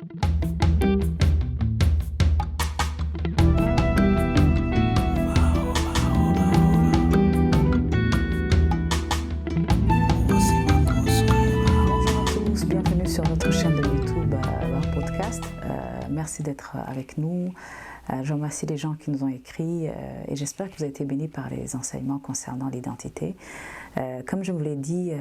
Bienvenue sur notre chaîne de YouTube, leur podcast. Merci d'être avec nous. Je remercie les gens qui nous ont écrit et j'espère que vous avez été bénis par les enseignements concernant l'identité. Comme je vous l'ai dit,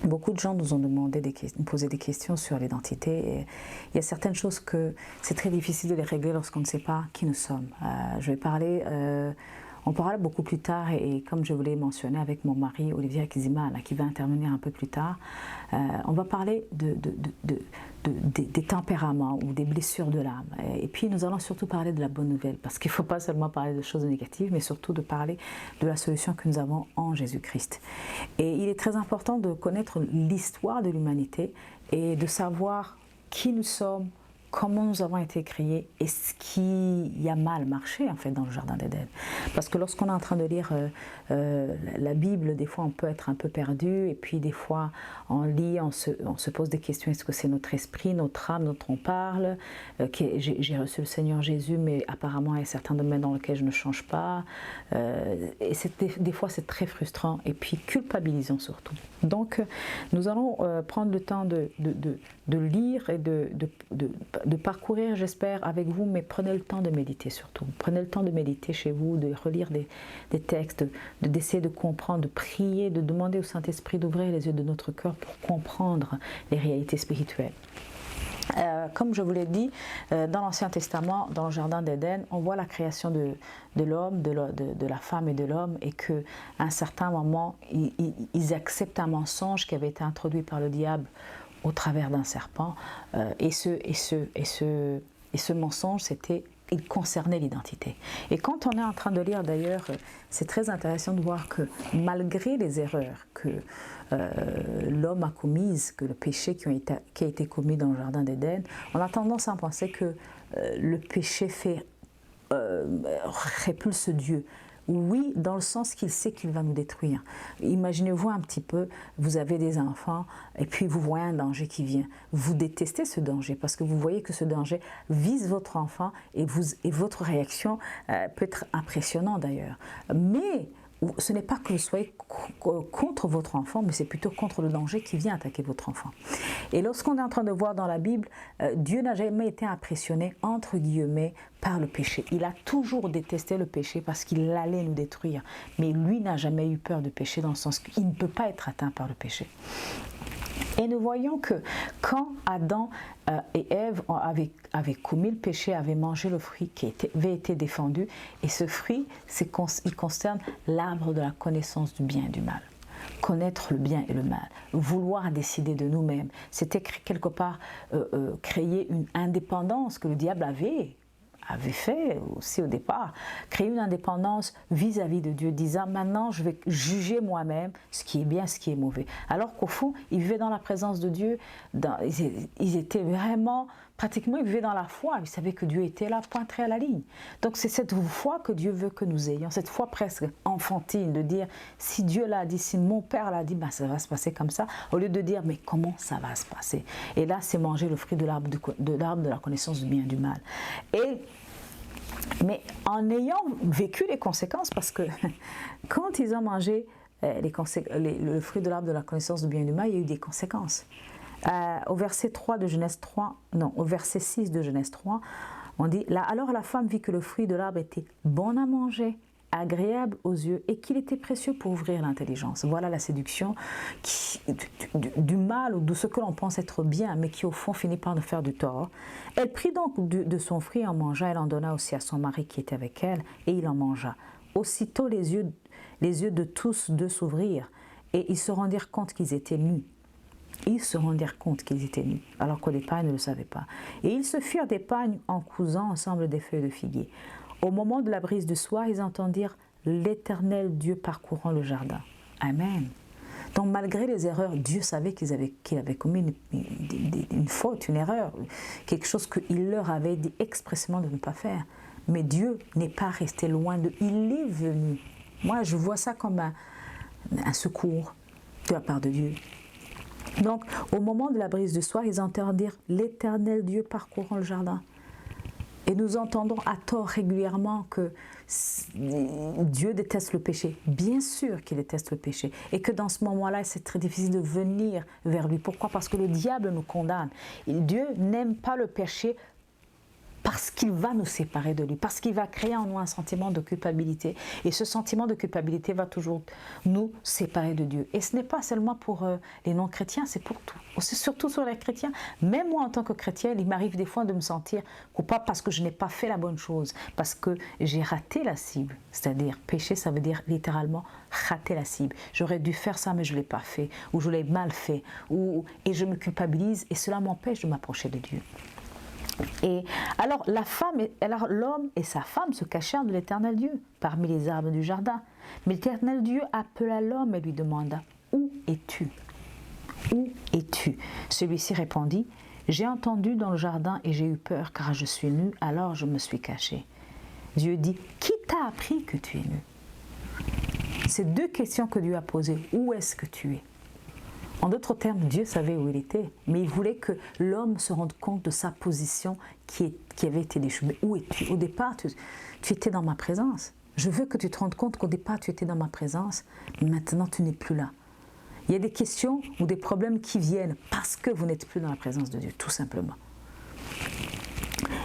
beaucoup de gens nous ont demandé nous poser des questions sur l'identité. Et il y a certaines choses que c'est très difficile de les régler lorsqu'on ne sait pas qui nous sommes. Je vais parler... On parlera beaucoup plus tard et comme je vous l'ai mentionné avec mon mari Olivier Akizima qui va intervenir un peu plus tard, on va parler des tempéraments ou des blessures de l'âme. Et puis nous allons surtout parler de la bonne nouvelle parce qu'il ne faut pas seulement parler de choses négatives mais surtout de parler de la solution que nous avons en Jésus-Christ. Et il est très important de connaître l'histoire de l'humanité et de savoir qui nous sommes, comment nous avons été créés et ce qui a mal marché en fait dans le jardin d'Éden. Parce que lorsqu'on est en train de lire la Bible, des fois on peut être un peu perdu et puis des fois on lit, on se pose des questions. Est-ce que c'est notre esprit, notre âme dont on parle? J'ai reçu le Seigneur Jésus mais apparemment il y a certains domaines dans lesquels je ne change pas. Et des fois c'est très frustrant et puis culpabilisant surtout. Donc nous allons prendre le temps de lire et de parcourir, j'espère, avec vous, mais prenez le temps de méditer surtout. Prenez le temps de méditer chez vous, de relire des textes, d'essayer de comprendre, de prier, de demander au Saint-Esprit d'ouvrir les yeux de notre cœur pour comprendre les réalités spirituelles. Comme je vous l'ai dit, dans l'Ancien Testament, dans le Jardin d'Éden, on voit la création de l'homme, de la femme et de l'homme, et qu'à un certain moment, ils acceptent un mensonge qui avait été introduit par le diable au travers d'un serpent, et ce mensonge, il concernait l'identité. Et quand on est en train de lire d'ailleurs, c'est très intéressant de voir que malgré les erreurs que l'homme a commises, que le péché qui a été commis dans le Jardin d'Éden, on a tendance à penser que le péché répulse Dieu. Oui, dans le sens qu'il sait qu'il va nous détruire. Imaginez-vous un petit peu, vous avez des enfants et puis vous voyez un danger qui vient. Vous détestez ce danger parce que vous voyez que ce danger vise votre enfant et votre réaction peut être impressionnante d'ailleurs. Mais ce n'est pas que vous soyez contre votre enfant, mais c'est plutôt contre le danger qui vient attaquer votre enfant. Et lorsqu'on est en train de voir dans la Bible, Dieu n'a jamais été impressionné, entre guillemets, par le péché. Il a toujours détesté le péché parce qu'il allait nous détruire. Mais lui n'a jamais eu peur de péché dans le sens qu'il ne peut pas être atteint par le péché. Et nous voyons que quand Adam et Ève avaient commis le péché, avaient mangé le fruit qui avait été défendu, et ce fruit, il concerne l'arbre de la connaissance du bien et du mal. Connaître le bien et le mal, vouloir décider de nous-mêmes, c'était quelque part créer une indépendance que le diable avait fait aussi au départ, créer une indépendance vis-à-vis de Dieu, disant maintenant je vais juger moi-même ce qui est bien, ce qui est mauvais. Alors qu'au fond, ils vivaient dans la présence de Dieu, ils étaient vraiment, pratiquement ils vivaient dans la foi, ils savaient que Dieu était là, pointé à la ligne. Donc c'est cette foi que Dieu veut que nous ayons, cette foi presque enfantine de dire si Dieu l'a dit, si mon Père l'a dit, ben ça va se passer comme ça, au lieu de dire mais comment ça va se passer. Et là c'est manger le fruit de l'arbre de la connaissance du bien et du mal. Mais en ayant vécu les conséquences, parce que quand ils ont mangé le fruit de l'arbre de la connaissance du bien et du mal, il y a eu des conséquences. Au verset 6 de Genèse 3, on dit « Alors la femme vit que le fruit de l'arbre était bon à manger, agréable aux yeux et qu'il était précieux pour ouvrir l'intelligence. » Voilà la séduction du mal ou de ce que l'on pense être bien, mais qui au fond finit par nous faire du tort. Elle prit donc de son fruit et en mangea, elle en donna aussi à son mari qui était avec elle, et il en mangea. Aussitôt les yeux de tous deux s'ouvrirent, et ils se rendirent compte qu'ils étaient nus. Alors qu'au départ, ils ne le savaient pas. Et ils se firent des pagnes en cousant ensemble des feuilles de figuier. Au moment de la brise du soir, ils entendirent l'Éternel Dieu parcourant le jardin. Amen. Donc malgré les erreurs, Dieu savait qu'il avait commis une faute, une erreur, quelque chose qu'il leur avait dit expressément de ne pas faire. Mais Dieu n'est pas resté loin d'eux, il est venu. Moi, je vois ça comme un secours de la part de Dieu. Donc, au moment de la brise du soir, ils entendent dire « l'Éternel Dieu parcourant le jardin ». Et nous entendons à tort régulièrement que Dieu déteste le péché. Bien sûr qu'il déteste le péché. Et que dans ce moment-là, c'est très difficile de venir vers lui. Pourquoi? Parce que le diable nous condamne. Et Dieu n'aime pas le péché parce qu'il va nous séparer de lui, parce qu'il va créer en nous un sentiment de culpabilité. Et ce sentiment de culpabilité va toujours nous séparer de Dieu. Et ce n'est pas seulement pour les non-chrétiens, c'est pour tout. C'est surtout sur les chrétiens. Même moi, en tant que chrétienne, il m'arrive des fois de me sentir coupable parce que je n'ai pas fait la bonne chose, parce que j'ai raté la cible. C'est-à-dire, péché, ça veut dire littéralement rater la cible. J'aurais dû faire ça, mais je ne l'ai pas fait, ou je l'ai mal fait, et je me culpabilise, et cela m'empêche de m'approcher de Dieu. Et alors l'homme et sa femme se cachèrent de l'Éternel Dieu parmi les arbres du jardin. Mais l'Éternel Dieu appela l'homme et lui demanda « Où es-tu ? Où es-tu » Celui-ci répondit « J'ai entendu dans le jardin et j'ai eu peur car je suis nu, alors je me suis caché. » Dieu dit « Qui t'a appris que tu es nu ?» C'est deux questions que Dieu a posées. Où est-ce que tu es? En d'autres termes, Dieu savait où il était, mais il voulait que l'homme se rende compte de sa position qui avait été déchue. Mais où es-tu? Au départ, tu étais dans ma présence. Je veux que tu te rendes compte qu'au départ, tu étais dans ma présence, mais maintenant, tu n'es plus là. Il y a des questions ou des problèmes qui viennent parce que vous n'êtes plus dans la présence de Dieu, tout simplement.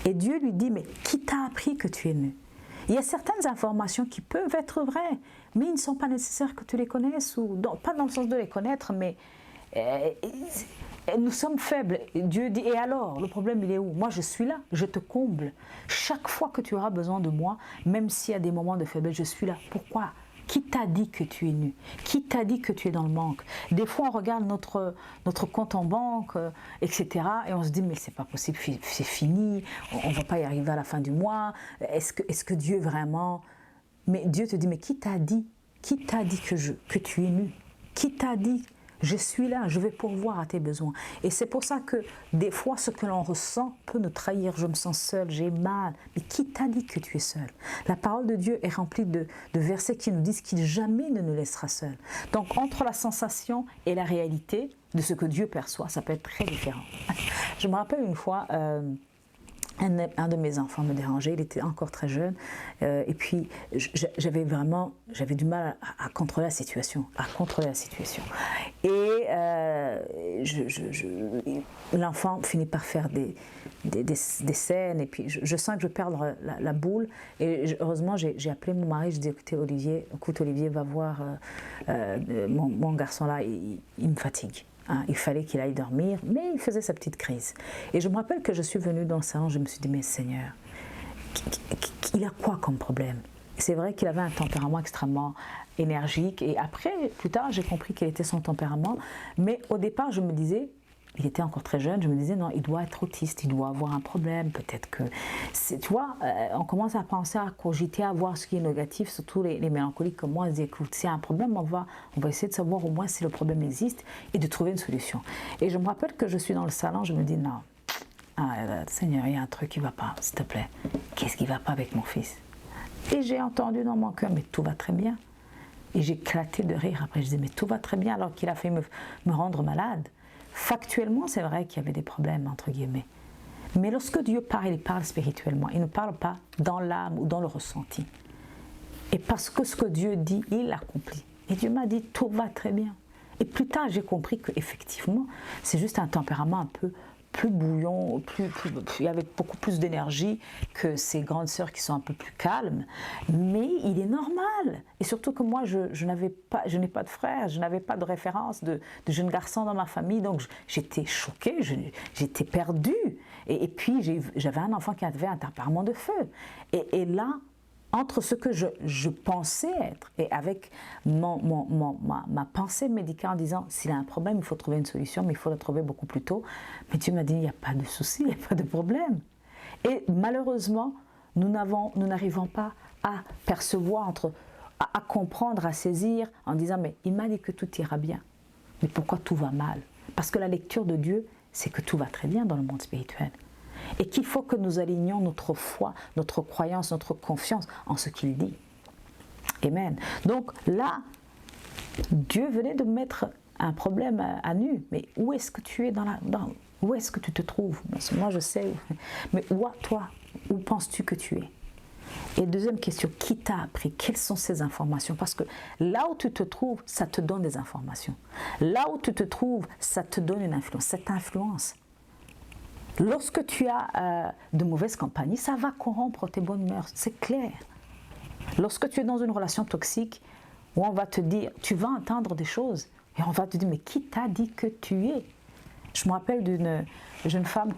Et Dieu lui dit, mais qui t'a appris que tu es nu? Il y a certaines informations qui peuvent être vraies, mais ils ne sont pas nécessaires que tu les connaisses, pas dans le sens de les connaître, mais nous sommes faibles. Dieu dit, et alors, le problème il est où? Moi je suis là, je te comble. Chaque fois que tu auras besoin de moi, même s'il y a des moments de faiblesse, je suis là. Pourquoi? Qui t'a dit que tu es nu? Qui t'a dit que tu es dans le manque? Des fois on regarde notre compte en banque, etc. et on se dit mais c'est pas possible, c'est fini, on ne va pas y arriver à la fin du mois. Est-ce que Dieu vraiment... Mais Dieu te dit mais qui t'a dit? Qui t'a dit que tu es nu? Qui t'a dit? Je suis là, je vais pourvoir à tes besoins. Et c'est pour ça que des fois, ce que l'on ressent peut nous trahir. Je me sens seul, j'ai mal. Mais qui t'a dit que tu es seul? La parole de Dieu est remplie de versets qui nous disent qu'il jamais ne nous laissera seuls. Donc, entre la sensation et la réalité de ce que Dieu perçoit, ça peut être très différent. Je me rappelle une fois... Un de mes enfants me dérangeait, il était encore très jeune, et puis j'avais du mal à contrôler la situation, Et l'enfant finit par faire des scènes, et puis je sens que je perds la boule, et heureusement j'ai appelé mon mari, je dis écoute Olivier, va voir mon garçon là, il me fatigue. Il fallait qu'il aille dormir, mais il faisait sa petite crise. Et je me rappelle que je suis venue dans le salon, je me suis dit, mais Seigneur, il a quoi comme problème? C'est vrai qu'il avait un tempérament extrêmement énergique, et après, plus tard, j'ai compris quel était son tempérament, mais au départ, je me disais, il était encore très jeune, je me disais, non, il doit être autiste, il doit avoir un problème, peut-être que... Tu vois, on commence à penser, à cogiter, à voir ce qui est négatif, surtout les mélancoliques comme moi, on se dit, écoute, s'il y a un problème, on va essayer de savoir au moins si le problème existe et de trouver une solution. Et je me rappelle que je suis dans le salon, je me dis, non, Seigneur, il y a un truc qui ne va pas, s'il te plaît. Qu'est-ce qui ne va pas avec mon fils? Et j'ai entendu dans mon cœur, mais tout va très bien. Et j'ai éclaté de rire. Après, je disais, mais tout va très bien, alors qu'il a fait me rendre malade. Factuellement, c'est vrai qu'il y avait des problèmes, entre guillemets. Mais lorsque Dieu parle, il parle spirituellement. Il ne parle pas dans l'âme ou dans le ressenti. Et parce que ce que Dieu dit, il l'accomplit. Et Dieu m'a dit, tout va très bien. Et plus tard, j'ai compris qu'effectivement, c'est juste un tempérament un peu plus bouillon, il avait beaucoup plus d'énergie que ses grandes sœurs qui sont un peu plus calmes, mais il est normal. Et surtout que moi, je n'ai pas de frère, je n'avais pas de référence de jeune garçon dans ma famille, donc j'étais choquée, j'étais perdue. Et puis j'avais un enfant qui avait un tempérament de feu. Et là, entre ce que je pensais être et avec ma pensée médicale en disant s'il a un problème, il faut trouver une solution, mais il faut la trouver beaucoup plus tôt. Mais Dieu m'a dit, il n'y a pas de souci, il n'y a pas de problème. Et malheureusement, nous n'arrivons pas à percevoir, à comprendre, à saisir en disant mais il m'a dit que tout ira bien. Mais pourquoi tout va mal? Parce que la lecture de Dieu, c'est que tout va très bien dans le monde spirituel. Et qu'il faut que nous alignions notre foi, notre croyance, notre confiance en ce qu'il dit. Amen. Donc là, Dieu venait de mettre un problème à nu. Mais où est-ce que tu es où est-ce que tu te trouves? Moi, je sais. Mais où penses-tu que tu es? Et deuxième question, qui t'a appris? Quelles sont ces informations? Parce que là où tu te trouves, ça te donne des informations. Là où tu te trouves, ça te donne une influence. Cette influence, lorsque tu as de mauvaises compagnies, ça va corrompre tes bonnes mœurs, c'est clair. Lorsque tu es dans une relation toxique, où on va te dire, tu vas entendre des choses, et on va te dire, mais qui t'a dit que tu es? Je me rappelle d'une jeune femme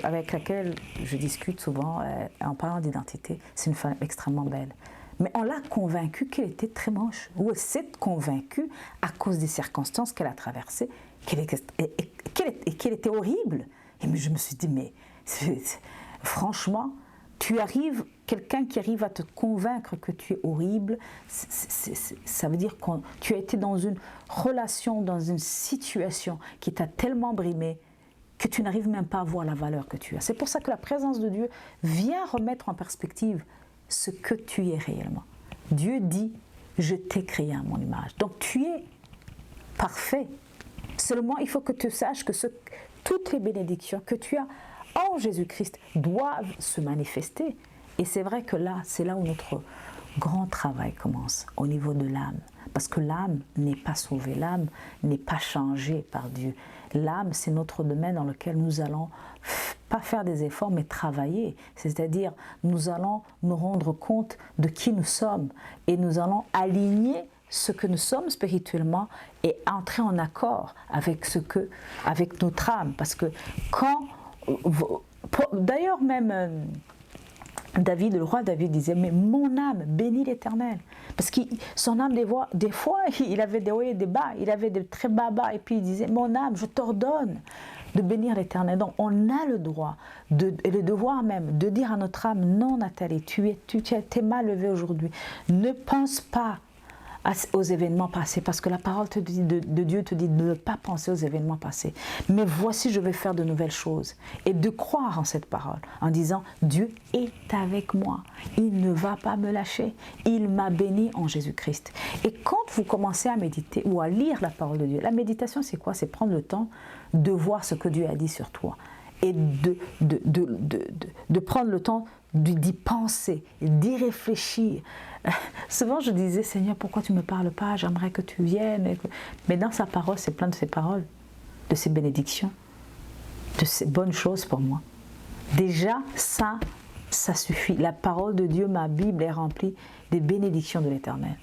avec laquelle je discute souvent en parlant d'identité. C'est une femme extrêmement belle. Mais on l'a convaincue qu'elle était très moche. Ou elle s'est convaincue, à cause des circonstances qu'elle a traversées, qu'elle était horrible. Et je me suis dit, mais franchement, quelqu'un qui arrive à te convaincre que tu es horrible, ça veut dire que tu as été dans une relation, dans une situation qui t'a tellement brimé que tu n'arrives même pas à voir la valeur que tu as. C'est pour ça que la présence de Dieu vient remettre en perspective ce que tu es réellement. Dieu dit, je t'ai créé à mon image. Donc tu es parfait. Seulement, il faut que tu saches que toutes les bénédictions que tu as en Jésus-Christ doivent se manifester. Et c'est vrai que c'est là où notre grand travail commence, au niveau de l'âme. Parce que l'âme n'est pas sauvée, l'âme n'est pas changée par Dieu. L'âme, c'est notre domaine dans lequel nous allons pas faire des efforts, mais travailler. C'est-à-dire, nous allons nous rendre compte de qui nous sommes et nous allons aligner ce que nous sommes spirituellement et entrer en accord avec notre âme. Parce que d'ailleurs même le roi David disait, mais mon âme bénit l'Éternel. Parce que son âme, des fois, il avait des hauts et des bas, il avait des très bas, et puis il disait, mon âme, je t'ordonne de bénir l'Éternel. Donc on a le droit, et le devoir même, de dire à notre âme, non Nathalie, tu as été mal levée aujourd'hui. Ne pense pas aux événements passés, parce que la parole de Dieu te dit de ne pas penser aux événements passés. Mais voici, je vais faire de nouvelles choses. Et de croire en cette parole, en disant, Dieu est avec moi. Il ne va pas me lâcher. Il m'a béni en Jésus-Christ. Et quand vous commencez à méditer ou à lire la parole de Dieu, la méditation, c'est quoi? C'est prendre le temps de voir ce que Dieu a dit sur toi. Et de prendre le temps d'y penser, d'y réfléchir. Souvent je disais, Seigneur, pourquoi tu ne me parles pas? J'aimerais que tu viennes. Mais dans sa parole, c'est plein de ces paroles, de ces bénédictions, de ces bonnes choses pour moi. Déjà, ça suffit. La parole de Dieu, ma Bible est remplie des bénédictions de l'Éternel.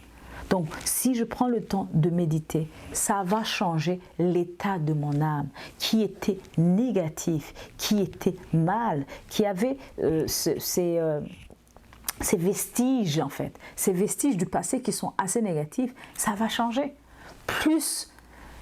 Donc, si je prends le temps de méditer, ça va changer l'état de mon âme, qui était négatif, qui était mal, qui avait ces vestiges, en fait, ces vestiges du passé qui sont assez négatifs. Ça va changer. Plus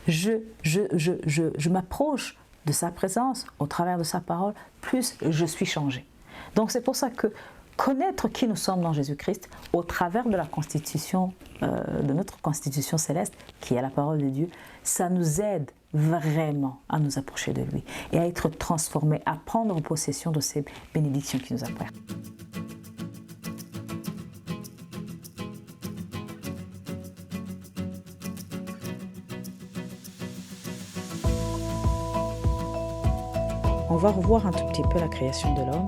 je m'approche de sa présence au travers de sa parole, plus je suis changé. Donc, c'est pour ça que connaître qui nous sommes dans Jésus-Christ au travers de la constitution, de notre constitution céleste, qui est la parole de Dieu, ça nous aide vraiment à nous approcher de lui et à être transformés, à prendre possession de ces bénédictions qui nous apportent. On va revoir un tout petit peu la création de l'homme.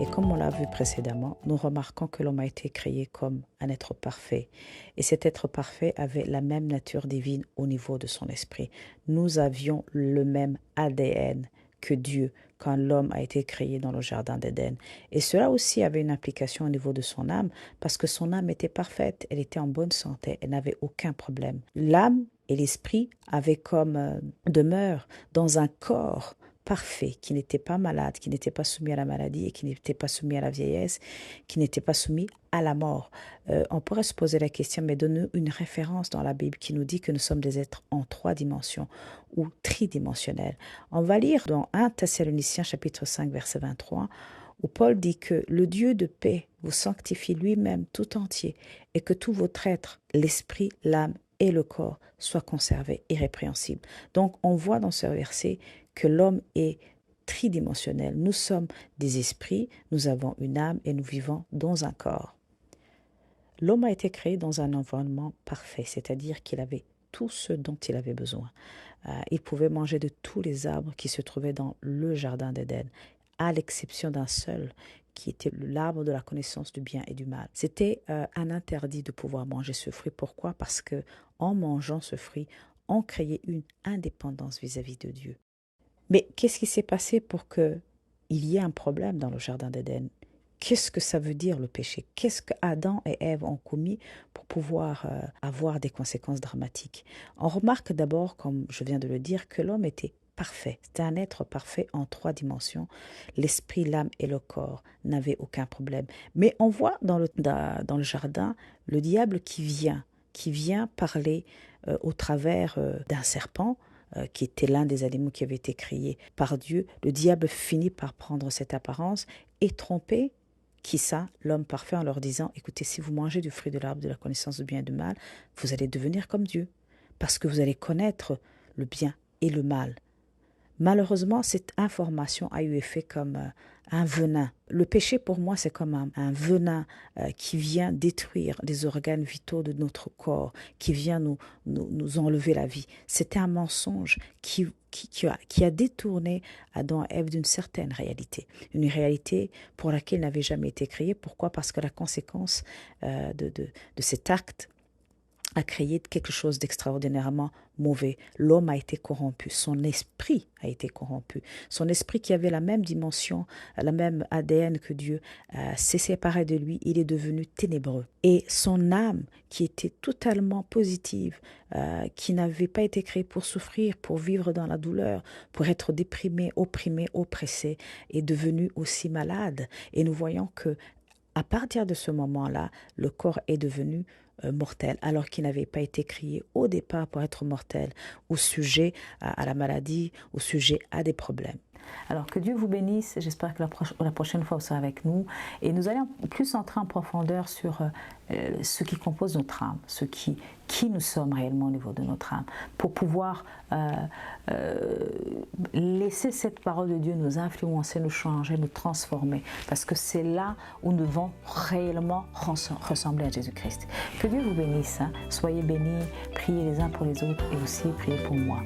Et comme on l'a vu précédemment, nous remarquons que l'homme a été créé comme un être parfait. Et cet être parfait avait la même nature divine au niveau de son esprit. Nous avions le même ADN que Dieu quand l'homme a été créé dans le jardin d'Éden. Et cela aussi avait une implication au niveau de son âme, parce que son âme était parfaite, elle était en bonne santé, elle n'avait aucun problème. L'âme et l'esprit avaient comme demeure dans un corps parfait, qui n'était pas malade, qui n'était pas soumis à la maladie et qui n'était pas soumis à la vieillesse, qui n'était pas soumis à la mort. On pourrait se poser la question, mais donne-nous une référence dans la Bible qui nous dit que nous sommes des êtres en 3 dimensions ou tridimensionnels. On va lire dans 1 Thessaloniciens chapitre 5 verset 23 où Paul dit que le Dieu de paix vous sanctifie lui-même tout entier et que tout votre être, l'esprit, l'âme et le corps soient conservés irrépréhensibles. Donc on voit dans ce verset que l'homme est tridimensionnel. Nous sommes des esprits, nous avons une âme et nous vivons dans un corps. L'homme a été créé dans un environnement parfait, c'est-à-dire qu'il avait tout ce dont il avait besoin. Il pouvait manger de tous les arbres qui se trouvaient dans le jardin d'Éden, à l'exception d'un seul, qui était l'arbre de la connaissance du bien et du mal. C'était un interdit de pouvoir manger ce fruit. Pourquoi? Parce que en mangeant ce fruit, on créait une indépendance vis-à-vis de Dieu. Mais qu'est-ce qui s'est passé pour qu'il y ait un problème dans le jardin d'Éden? Qu'est-ce que ça veut dire le péché? Qu'est-ce que Adam et Ève ont commis pour pouvoir avoir des conséquences dramatiques? On remarque d'abord, comme je viens de le dire, que l'homme était parfait. C'était un être parfait en 3 dimensions. L'esprit, l'âme et le corps n'avaient aucun problème. Mais on voit dans le jardin le diable qui vient parler au travers d'un serpent, qui était l'un des animaux qui avait été créé par Dieu. Le diable finit par prendre cette apparence et tromper qui ça, l'homme parfait, en leur disant, écoutez, si vous mangez du fruit de l'arbre de la connaissance du bien et du mal, vous allez devenir comme Dieu, parce que vous allez connaître le bien et le mal. Malheureusement, cette information a eu effet comme un venin. Le péché, pour moi, c'est comme un venin qui vient détruire les organes vitaux de notre corps, qui vient nous enlever la vie. C'était un mensonge qui a détourné Adam et Ève d'une certaine réalité. Une réalité pour laquelle ils n'avaient jamais été créés. Pourquoi? Parce que la conséquence de cet acte a créé quelque chose d'extraordinairement mauvais. L'homme a été corrompu, son esprit a été corrompu. Son esprit qui avait la même dimension, la même ADN que Dieu, s'est séparé de lui, il est devenu ténébreux. Et son âme, qui était totalement positive, qui n'avait pas été créée pour souffrir, pour vivre dans la douleur, pour être déprimé, opprimé, oppressé, est devenue aussi malade. Et nous voyons que à partir de ce moment-là, le corps est devenu mortel, alors qu'il n'avait pas été créé au départ pour être mortel, ou sujet à la maladie, ou sujet à des problèmes. Alors que Dieu vous bénisse, j'espère que la prochaine fois vous serez avec nous et nous allons plus entrer en profondeur sur ce qui compose notre âme, qui nous sommes réellement au niveau de notre âme, pour pouvoir laisser cette parole de Dieu nous influencer, nous changer, nous transformer, parce que c'est là où nous devons réellement ressembler à Jésus-Christ. Que Dieu vous bénisse, hein. Soyez bénis, priez les uns pour les autres et aussi priez pour moi.